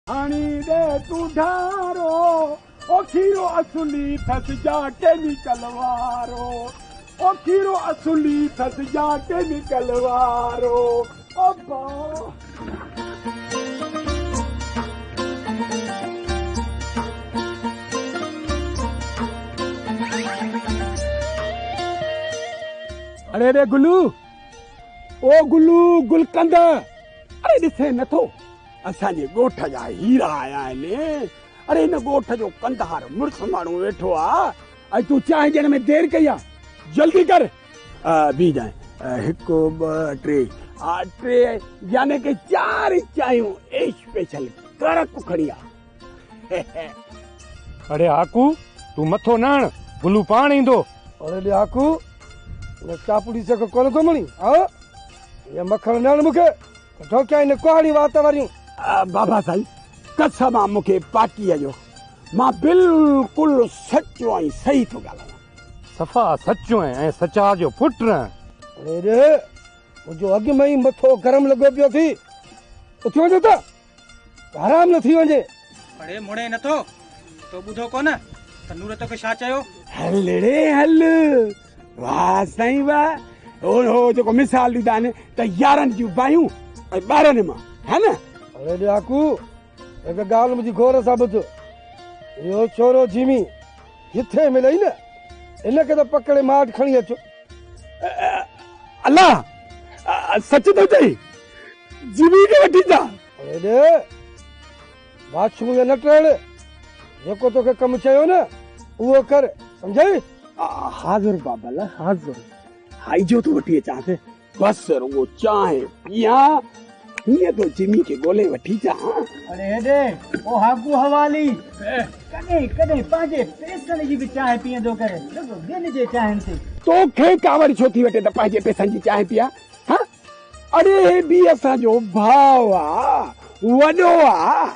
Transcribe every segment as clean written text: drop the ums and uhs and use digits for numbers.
हाणी दे तू ढारो ओ खीरो असुली थस जा केमिकल वारो ओ खीरो असुली थस जा केमिकल वारो ओ बा अरे रे गुल्लू ओ गुल्लू गुलकंद अरे ॾिसे नथो असांजे ॻोठ जा हीरा आया आहिनि। अरे हिन ॻोठ जो कंधार मुड़ुस माण्हू वेठो आहे ऐं तूं चांहि ॾियण में देरि कई आहे। जल्दी कर बी जाए 1 2 3 टे यानी कि 4 चांहियूं स्पेशल कड़क खणी आ। अरे आकू तू मथो न हण गुल्लू पाण ईंदो। अरे आकू चापुड़ी से कोन थो मणी ये मखण न मूंखे ठोकिया इन कुहाड़ी वात वारियूं। बाबा साईं कसम आहे मूंखे पार्टीअ जो मां बिल्कुलु सचो ऐं सही थो ॻाल्हायां। सफ़ा सचो ऐं सचा जो पुट न। अरे रे मुंहिंजो अॻु में ई मथो गरम लॻो पियो थी उथी वञो त आराम न थी वञे। अड़े मुड़े नथो तो ॿुधो कोन त नूर तोखे छा चयो? हल रे हल वाह साईं वाह हो जेको मिसाल ॾींदा आहिनि त यारनि जूं बायूं ऐं ॿारनि मां है न। अरे ॾाकू हिकु ॻाल्हि मुंहिंजी गौर सां ॿुध इहो छोरो जिमी जिथे मिलई न इनखे त पकड़े माठ खणी अचो। अल्लाह सच थो चई जिमी खे वठी जा। अरे बादशाह न टेड़ जेको तोखे कमु चयो न उहो कर सम्झई। हाज़ुर बाबा हाज़ुर हाई जो तो वठी अचां बस रुगो चांहि पिया हीअं तो जिमी खे ॻोल्हे वठी जा। अरे हेॾे ओ हाकू हवाली कॾहिं कॾहिं पंहिंजे पैसनि जी बि चांहि पीअंदो करे ॿियनि जे चांहिनि ते तोखे कावड़ छो थी वठे त पंहिंजे पैसनि जी चांहि पिया। हाँ अरे हे बि असांजो भाउ आहे वॾो आहे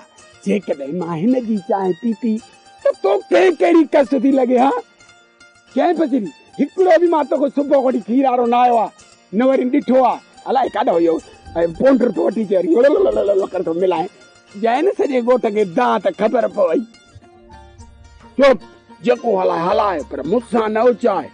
जेकॾहिं मां हिन जी चांहि पीती त तोखे कहिड़ी कष्ट थी लॻे। हा कंहिं पचरी हिकिड़ो बि मां तोखे सुबुह वठी खीर वारो न आयो आहे न वरी ॾिठो आहे अलाए काॾो इहो पोंडर थो वठी करे थो मिलाए जंहिं न सॼे ॻोठ खे दांत ख़बर पवई चुप जेको हलाए हलाए पर मूंसां न उचाए।